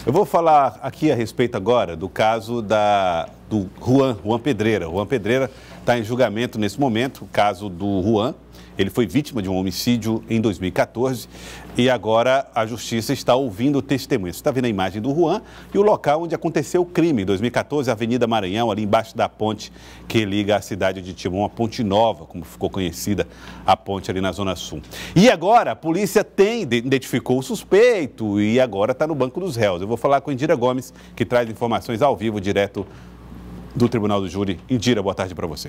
Eu vou falar aqui a respeito agora do caso do Juan Pedreira. Juan Pedreira está em julgamento nesse momento, o caso do Juan. Ele foi vítima de um homicídio em 2014 e agora a justiça está ouvindo testemunhas. Você está vendo a imagem do Juan e o local onde aconteceu o crime, em 2014, Avenida Maranhão, ali embaixo da ponte que liga a cidade de Timon, a Ponte Nova, como ficou conhecida a ponte ali na Zona Sul. E agora a polícia identificou o suspeito e agora está no banco dos réus. Eu vou falar com Indira Gomes, que traz informações ao vivo, direto do Tribunal do Júri. Indira, boa tarde para você.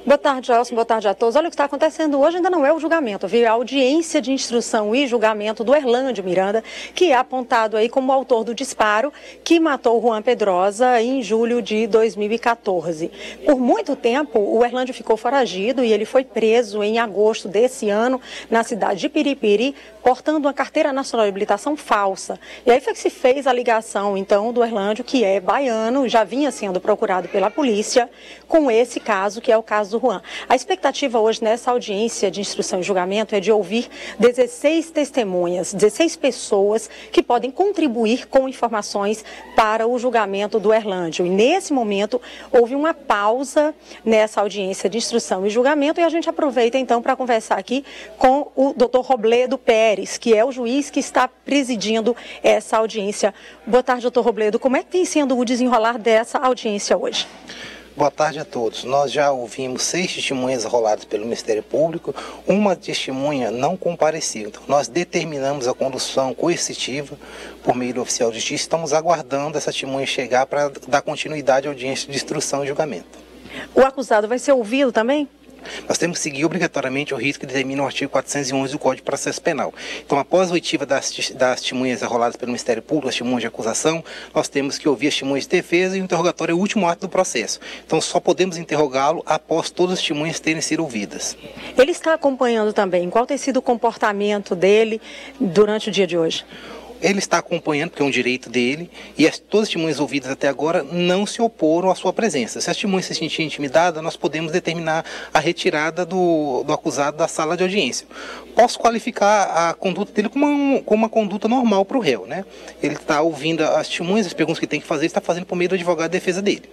Boa tarde, Gelson. Boa tarde a todos. Olha, o que está acontecendo hoje ainda não é o julgamento, viu? A audiência de instrução e julgamento do Erlândio Miranda, que é apontado aí como autor do disparo que matou Juan Pedrosa em julho de 2014. Por muito tempo, o Erlândio ficou foragido e ele foi preso em agosto desse ano na cidade de Piripiri, portando uma carteira nacional de habilitação falsa. E aí foi que se fez a ligação, então, do Erlândio, que é baiano, já vinha sendo procurado pela polícia, com esse caso, que é o caso do Juan. A expectativa hoje nessa audiência de instrução e julgamento é de ouvir 16 testemunhas, 16 pessoas que podem contribuir com informações para o julgamento do Erlândio. E nesse momento houve uma pausa nessa audiência de instrução e julgamento e a gente aproveita então para conversar aqui com o Dr. Robledo Pérez, que é o juiz que está presidindo essa audiência. Boa tarde, doutor Robledo. Como é que tem sendo o desenrolar dessa audiência hoje? Boa tarde a todos. Nós já ouvimos 6 testemunhas roladas pelo Ministério Público. Uma testemunha não compareceu. Então, nós determinamos a condução coercitiva por meio do oficial de justiça. Estamos aguardando essa testemunha chegar para dar continuidade à audiência de instrução e julgamento. O acusado vai ser ouvido também? Nós temos que seguir obrigatoriamente o rito que determina o artigo 411 do Código de Processo Penal. Então, após a oitiva das testemunhas arroladas pelo Ministério Público, as testemunhas de acusação, nós temos que ouvir as testemunhas de defesa e o interrogatório é o último ato do processo. Então, só podemos interrogá-lo após todas as testemunhas terem sido ouvidas. Ele está acompanhando também. Qual tem sido o comportamento dele durante o dia de hoje? Ele está acompanhando, porque é um direito dele, e todas as testemunhas ouvidas até agora não se oporam à sua presença. Se as testemunhas se sentirem intimidadas, nós podemos determinar a retirada do acusado da sala de audiência. Posso qualificar a conduta dele como uma conduta normal para o réu, né? Ele está ouvindo as testemunhas, as perguntas que tem que fazer, ele está fazendo por meio do advogado de defesa dele.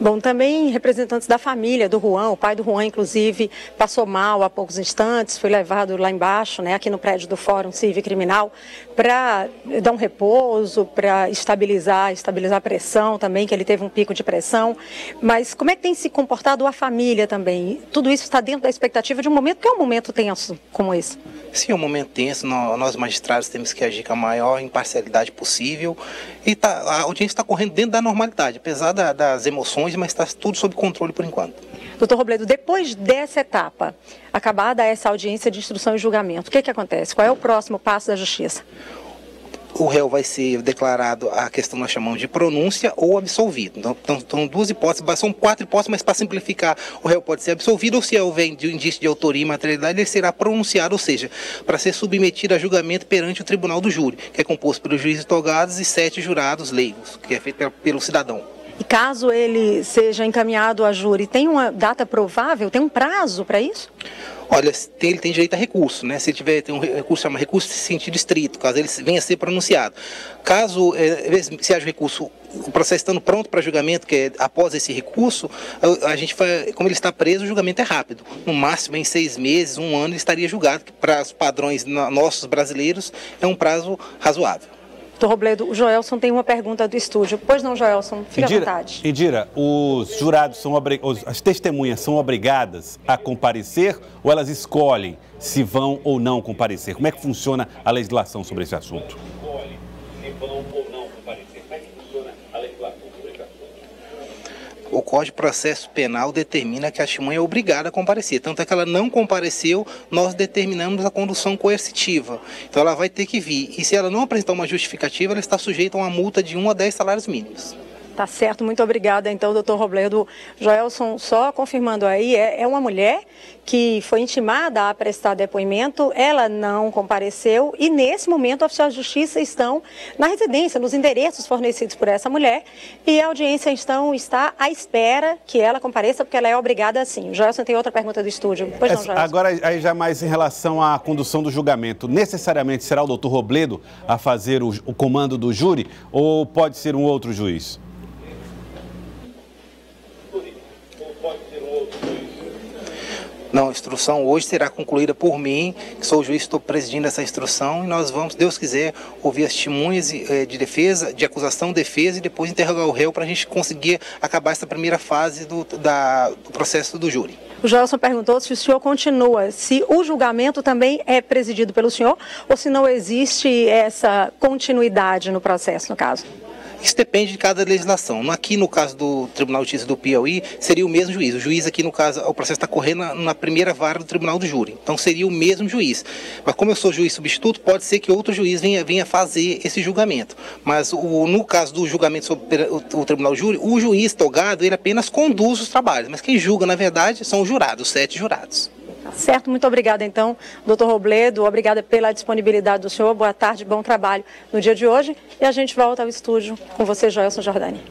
Bom, também representantes da família do Juan, o pai do Juan, inclusive, passou mal há poucos instantes, foi levado lá embaixo, né, aqui no prédio do Fórum Civil Criminal, para dar um repouso, para estabilizar a pressão também, que ele teve um pico de pressão. Mas como é que tem se comportado a família também? Tudo isso está dentro da expectativa de um momento que é um momento tenso como esse? Sim, é um momento tenso, nós magistrados temos que agir com a maior imparcialidade possível e a audiência está correndo dentro da normalidade, apesar das emoções, mas está tudo sob controle por enquanto. Doutor Robledo, depois dessa etapa, acabada essa audiência de instrução e julgamento, o que acontece? Qual é o próximo passo da Justiça? O réu vai ser declarado, a questão nós chamamos de pronúncia ou absolvido. Então duas hipóteses, são 4 hipóteses, mas para simplificar, o réu pode ser absolvido ou se houver indício de autoria e materialidade, ele será pronunciado, ou seja, para ser submetido a julgamento perante o Tribunal do Júri, que é composto pelos juízes togados e 7 jurados leigos, que é feito pelo cidadão. E caso ele seja encaminhado a júri, tem uma data provável, tem um prazo para isso? Olha, ele tem direito a recurso, né? Se ele tem um recurso, chama recurso de sentido estrito, caso ele venha a ser pronunciado. Caso se haja recurso, o processo estando pronto para julgamento, que é após esse recurso, a gente como ele está preso, o julgamento é rápido. No máximo, em 6 meses, 1 ano, ele estaria julgado, que para os padrões nossos brasileiros é um prazo razoável. Doutor Robledo, o Joelson tem uma pergunta do estúdio. Pois não, Joelson? Fique à vontade. Indira, os jurados as testemunhas são obrigadas a comparecer ou elas escolhem se vão ou não comparecer? Como é que funciona a legislação sobre esse assunto? Escolhem se vão ou não comparecer. Como é que funciona a legislação sobre esse assunto? O Código de Processo Penal determina que a testemunha é obrigada a comparecer. Tanto é que ela não compareceu, nós determinamos a condução coercitiva. Então ela vai ter que vir. E se ela não apresentar uma justificativa, ela está sujeita a uma multa de 1 a 10 salários mínimos. Tá certo, muito obrigada então, doutor Robledo. Joelson, só confirmando aí, é uma mulher que foi intimada a prestar depoimento, ela não compareceu e nesse momento oficiais de justiça estão na residência, nos endereços fornecidos por essa mulher e a audiência então está à espera que ela compareça porque ela é obrigada assim. O Joelson tem outra pergunta do estúdio. Pois não, Joelson. Agora, aí já mais em relação à condução do julgamento, necessariamente será o doutor Robledo a fazer o comando do júri ou pode ser um outro juiz? Não, a instrução hoje será concluída por mim, que sou o juiz, estou presidindo essa instrução e nós vamos, se Deus quiser, ouvir as testemunhas de defesa, de acusação, defesa e depois interrogar o réu para a gente conseguir acabar essa primeira fase do processo do júri. O Joelson perguntou se o senhor continua, se o julgamento também é presidido pelo senhor ou se não existe essa continuidade no processo, no caso. Isso depende de cada legislação. Aqui no caso do Tribunal de Justiça do Piauí, seria o mesmo juiz. O juiz aqui no caso, o processo está correndo na primeira vara do Tribunal do Júri. Então seria o mesmo juiz. Mas como eu sou juiz substituto, pode ser que outro juiz venha fazer esse julgamento. Mas no caso do julgamento sobre o Tribunal do Júri, o juiz togado, ele apenas conduz os trabalhos. Mas quem julga, na verdade, são os jurados, os 7 jurados. Certo, muito obrigada então, doutor Robledo, obrigada pela disponibilidade do senhor, boa tarde, bom trabalho no dia de hoje e a gente volta ao estúdio com você, Joelson Jordani.